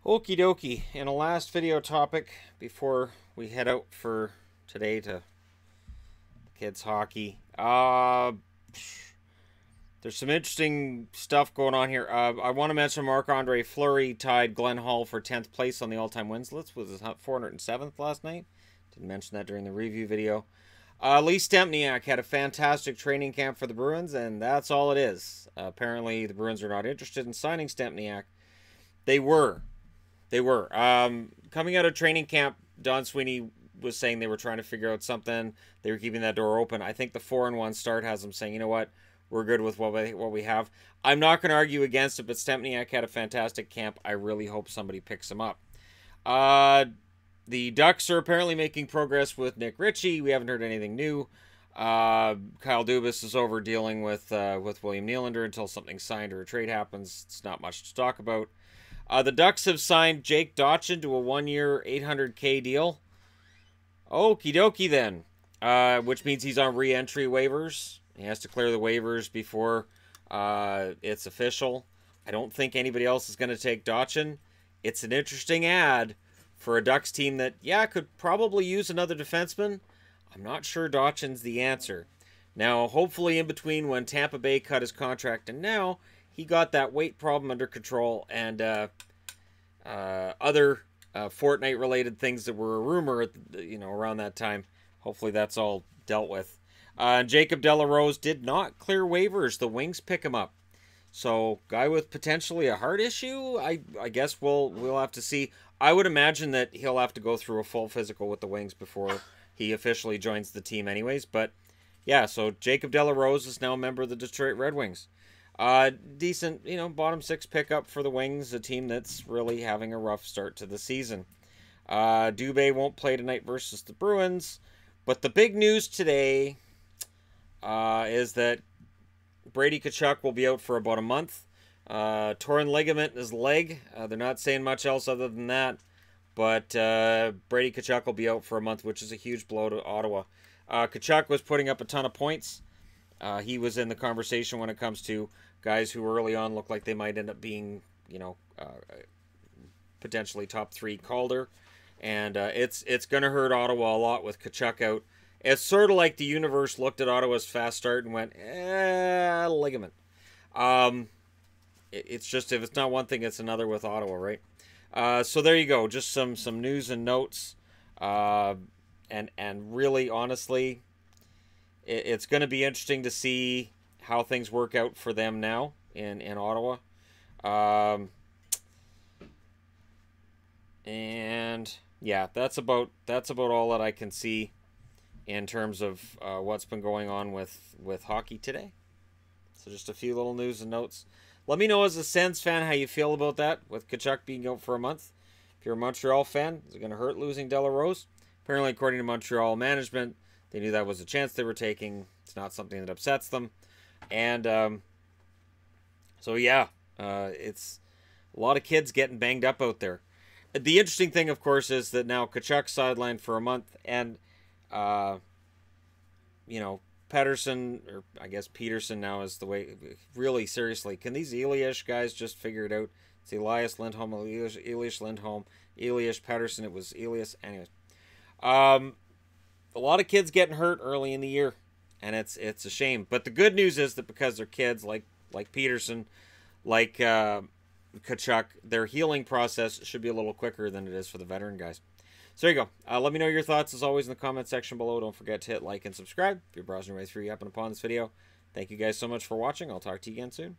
Okie dokie. In a last video topic before we head out for today to kids hockey. There's some interesting stuff going on here. I want to mention Marc-Andre Fleury tied Glenn Hall for 10th place on the all-time wins list. Was his 407th last night? Didn't mention that during the review video. Lee Stempniak had a fantastic training camp for the Bruins, and that's all it is. Apparently, the Bruins are not interested in signing Stempniak. They were. Coming out of training camp, Don Sweeney was saying they were trying to figure out something. They were keeping that door open. I think the 4-1 start has them saying, you know what, we're good with what we have. I'm not going to argue against it, but Stempniak had a fantastic camp. I really hope somebody picks him up. The Ducks are apparently making progress with Nick Ritchie. We haven't heard anything new. Kyle Dubas is over dealing with William Nylander until something's signed or a trade happens. It's not much to talk about. The Ducks have signed Jake Dotchin to a 1-year, $800K deal. Okie dokie then. Which means he's on re-entry waivers. He has to clear the waivers before it's official. I don't think anybody else is going to take Dotchin. It's an interesting ad for a Ducks team that, yeah, could probably use another defenseman. I'm not sure Dotchin's the answer. Now, hopefully in between when Tampa Bay cut his contract and now, he got that weight problem under control and other Fortnite-related things that were a rumor, around that time. Hopefully that's all dealt with. Jacob Delarose did not clear waivers. The Wings pick him up. So, guy with potentially a heart issue, I guess we'll have to see. I would imagine that he'll have to go through a full physical with the Wings before he officially joins the team anyways. But, yeah, so Jacob Delarose is now a member of the Detroit Red Wings. Decent, bottom six pickup for the Wings, a team that's really having a rough start to the season. Dubé won't play tonight versus the Bruins. But the big news today is that Brady Tkachuk will be out for about a month. Torn ligament in his leg. They're not saying much else other than that. But Brady Tkachuk will be out for a month, which is a huge blow to Ottawa. Tkachuk was putting up a ton of points. He was in the conversation when it comes to guys who early on look like they might end up being, potentially top 3 Calder. And it's going to hurt Ottawa a lot with Tkachuk out. It's sort of like the universe looked at Ottawa's fast start and went, ligament. It's just, if it's not one thing, it's another with Ottawa, right? So there you go. Just some news and notes. And really, honestly, it's going to be interesting to see how things work out for them now in Ottawa. And yeah, that's about all that I can see in terms of what's been going on with hockey today. So just a few little news and notes. Let me know as a Sens fan how you feel about that, with Tkachuk being out for a month. If you're a Montreal fan, is it going to hurt losing Delarose? Apparently, according to Montreal management, they knew that was a chance they were taking. It's not something that upsets them. And so, yeah, it's a lot of kids getting banged up out there. The interesting thing, of course, is that now Tkachuk's sidelined for a month. And, Pettersson, or I guess Peterson now is the way, really, seriously, can these Elias guys just figure it out? It's Elias Lindholm, Elias Lindholm, Elias Pettersson. It was Elias. Anyways. A lot of kids getting hurt early in the year, and it's a shame. But the good news is that because they're kids, like Peterson, like Tkachuk, their healing process should be a little quicker than it is for the veteran guys. So there you go. Let me know your thoughts, as always, in the comment section below. Don't forget to hit like and subscribe if you're browsing your way through, you happen upon this video. Thank you guys so much for watching. I'll talk to you again soon.